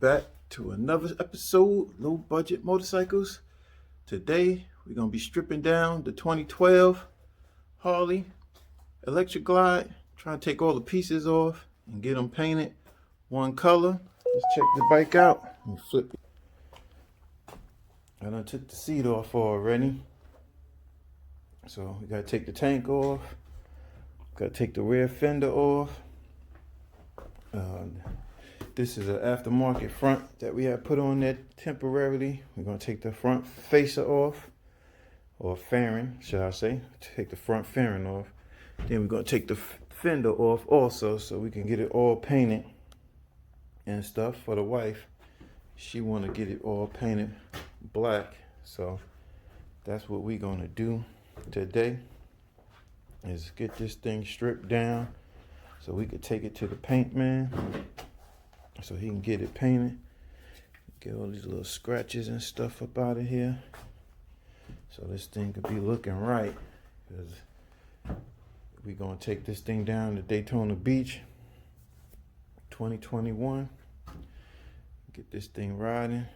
back to another episode, Low Budget Motorcycles. Today, we're going to be stripping down the 2012 Harley Electra Glide, trying to take all the pieces off and get them painted one color. Let's check the bike out. Let me flip it. I done took the seat off already. So we got to take the tank off. Got to take the rear fender off. This is an aftermarket front that we have put on there temporarily. We're going to take the front facer off, or fairing, should I say. Take the front fairing off. Then we're going to take the fender off also so we can get it all painted and stuff for the wife. She want to get it all painted black. So that's what we're going to do today, is get this thing stripped down so we could take it to the paint man so he can get it painted, get all these little scratches and stuff up out of here so this thing could be looking right, because we're going to take this thing down to Daytona Beach 2021, get this thing riding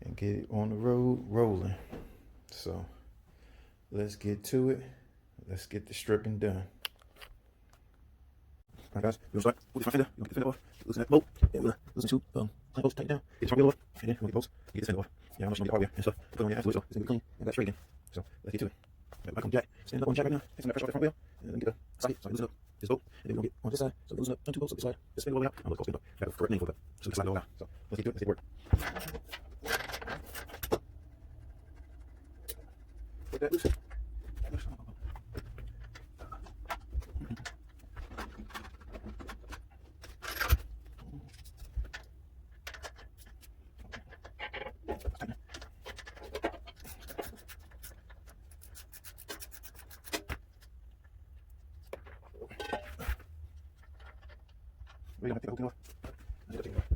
and get it on the road rolling. So let's get to it. Let's get the stripping done. Alright guys, we're gonna start with the front fender. We're gonna get the fender off, loosen that bolt, and we're gonna loosen two clamp bolts, tighten it down, get the front wheel off, and then we'll get bolts, get this fender off. Yeah, I'm just gonna get hardware and stuff, put it on there afterwards, so it's gonna be clean and got straight again. So let's get to it. Got the back on the jack, stand up on the jack right now, take some of that pressure off that front wheel, and then get the socket, so I can loosen up this bolt, and then we're gonna get on this side, so we loosen up two bolts on this side, this fender all the way out. I'm gonna call spin up, I got a correct name for it, so we can slide it all out. So let's get to it, let's get to work. Put that loose. We're gonna take the whole thing off. I just gotta take it off.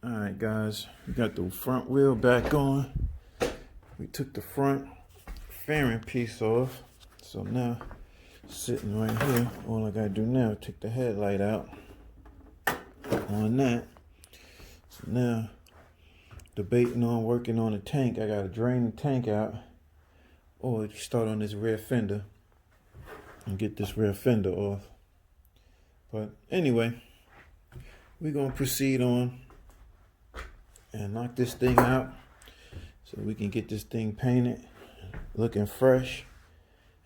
Alright guys, we got the front wheel back on. We took the front fairing piece off. So now, sitting right here, all I gotta do now is take the headlight out on that. So now, debating on working on the tank. I gotta drain the tank out, or start on this rear fender and get this rear fender off. But anyway, we're gonna proceed on and knock this thing out so we can get this thing painted, looking fresh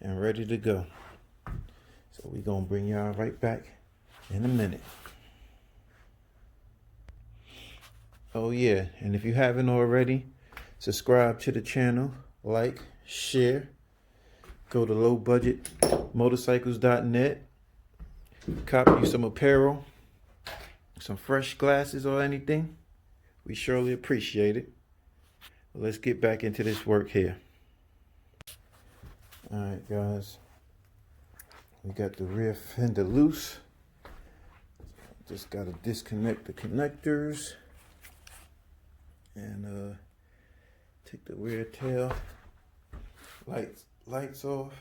and ready to go. So we're gonna bring y'all right back in a minute. Oh yeah, and if you haven't already, subscribe to the channel, like, share, go to lowbudgetmotorcycles.net, copy you some apparel, some fresh glasses or anything. We surely appreciate it. Let's get back into this work here. Alright guys, we got the rear fender loose. Just gotta disconnect the connectors and take the rear tail lights off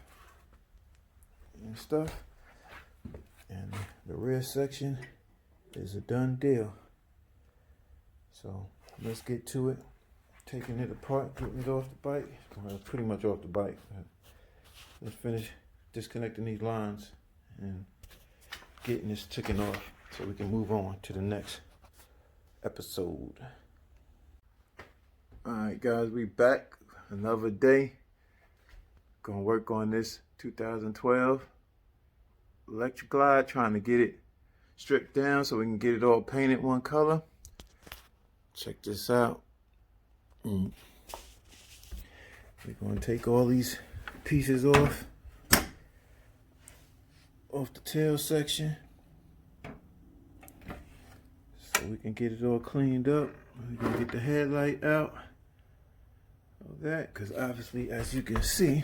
and stuff. And the rear section is a done deal. So let's get to it. Taking it apart, getting it off the bike. Well, pretty much off the bike. Let's finish disconnecting these lines and getting this taken off so we can move on to the next episode. Alright guys, we back another day. Gonna work on this 2012 Electra Glide, trying to get it stripped down so we can get it all painted one color. Check this out. We're gonna take all these pieces off the tail section so we can get it all cleaned up. We're gonna get the headlight out of that, because obviously, as you can see,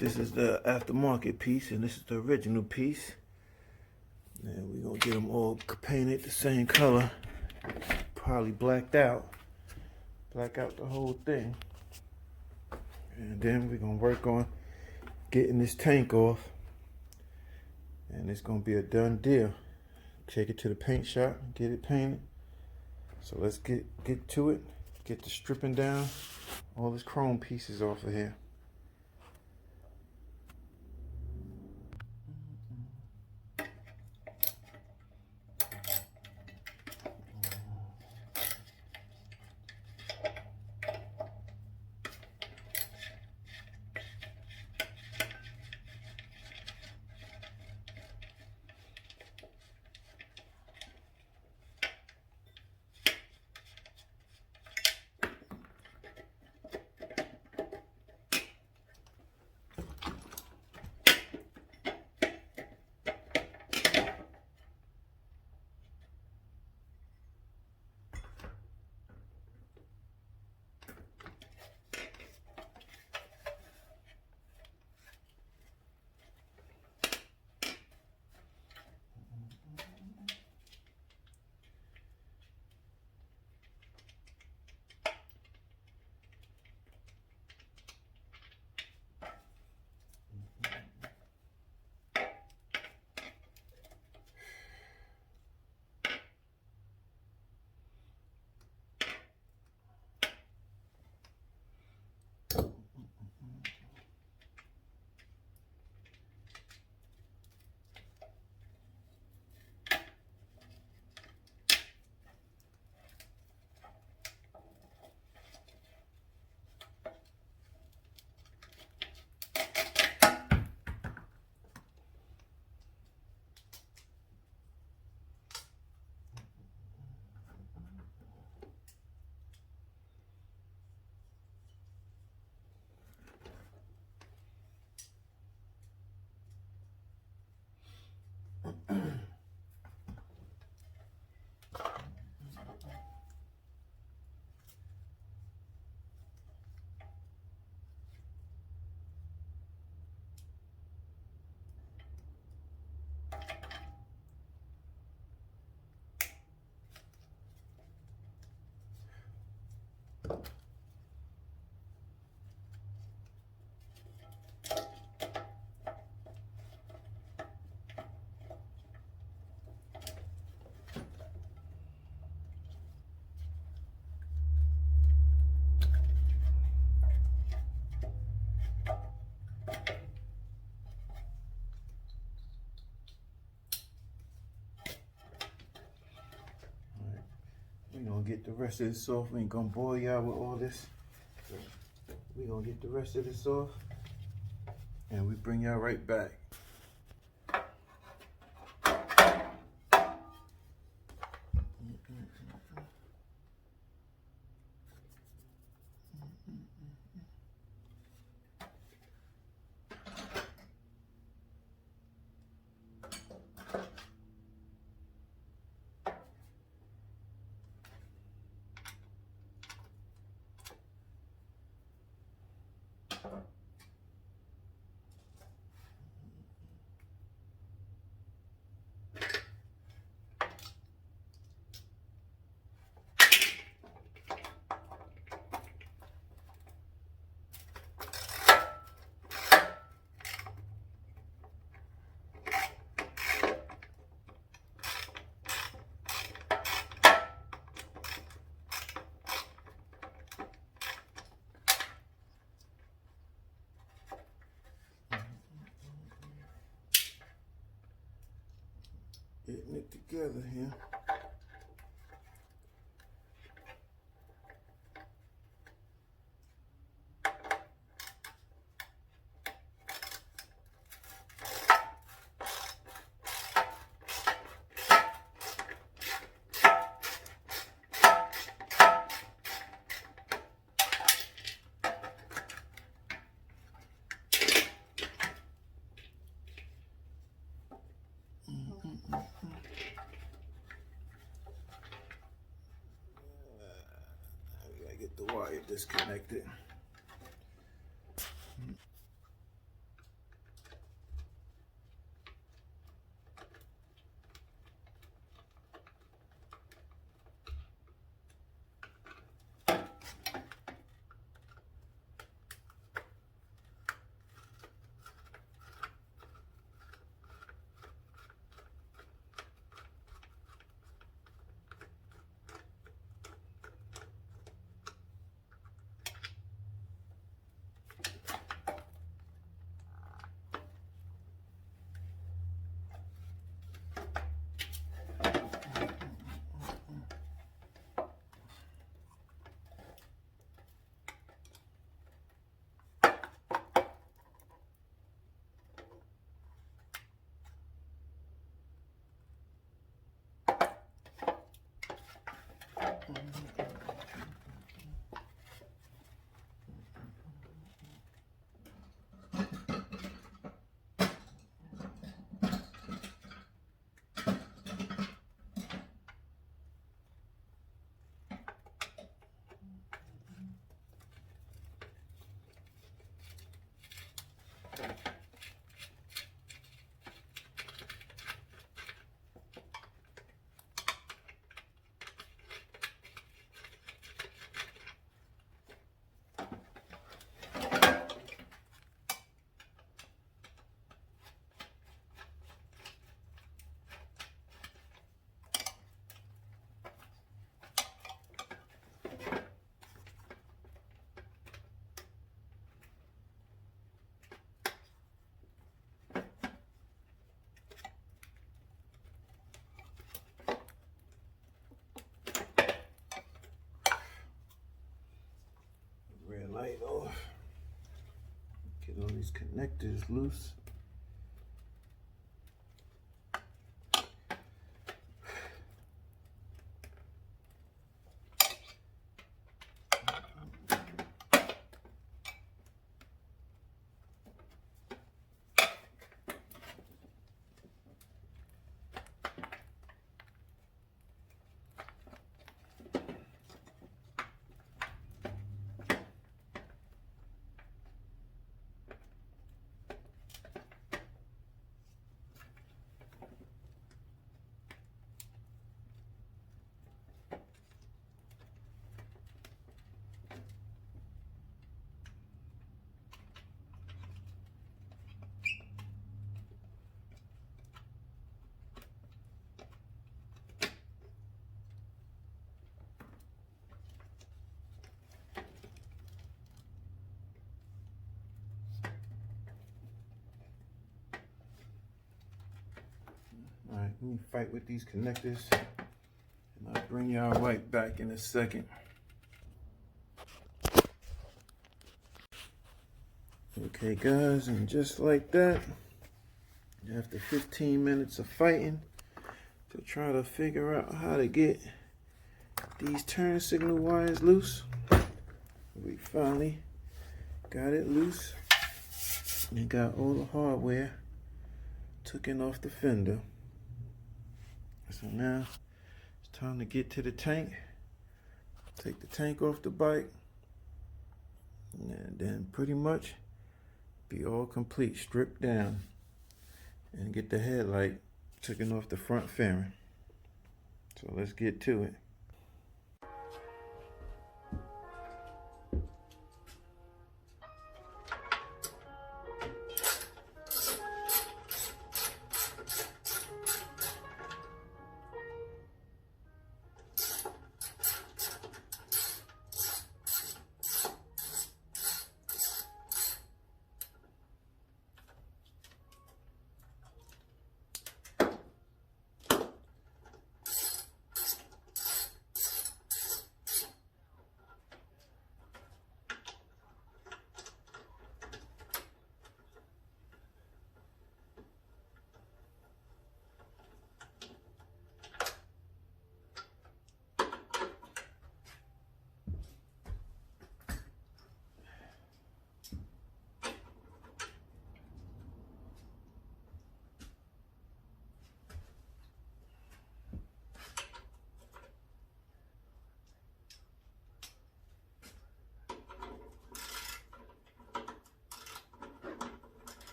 this is the aftermarket piece and this is the original piece. And we're gonna get them all painted the same color, probably blacked out. Black out the whole thing. And then we're gonna work on getting this tank off. And it's gonna be a done deal. Take it to the paint shop, get it painted. So let's get to it. Get the stripping down all these chrome pieces off of here. get the rest of this off. We ain't gonna bore y'all with all this. So we gonna get the rest of this off, and we bring y'all right back. Getting it together here. We gotta get the wire disconnected. Red light off. Get all these connectors loose. All right, let me fight with these connectors, and I'll Bring y'all right back in a second. Okay guys, and just like that, after 15 minutes of fighting to try to figure out how to get these turn signal wires loose, we finally got it loose and got all the hardware taken off the fender. So now it's time to get to the tank, take the tank off the bike, and then pretty much be all complete, stripped down, and get the headlight taken off the front fairing. So let's get to it.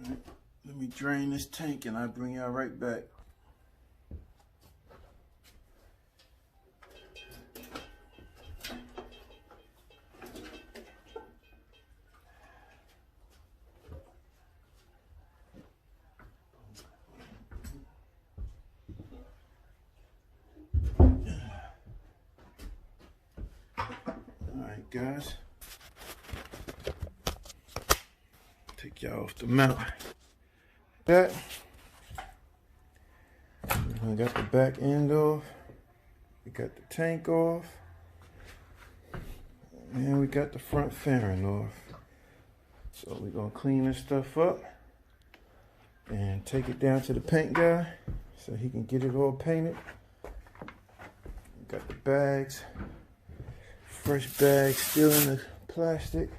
Alright, let me drain this tank and I'll bring y'all right back. Alright guys, take y'all off the mount. That we got the back end off, we got the tank off, and we got the front fairing off. So we're gonna clean this stuff up and take it down to the paint guy so he can get it all painted. We got the bags, fresh bags still in the plastic.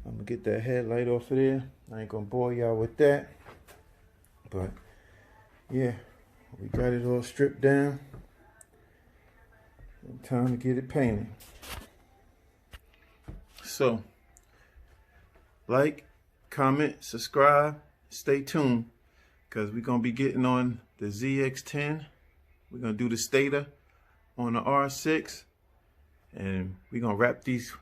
I'm gonna get that headlight off of there. I ain't gonna bore y'all with that, but yeah, we got it all stripped down. Time to get it painted. So like, comment, subscribe, stay tuned, because we're gonna be getting on the ZX10. We're gonna do the stator on the R6, and we're gonna wrap these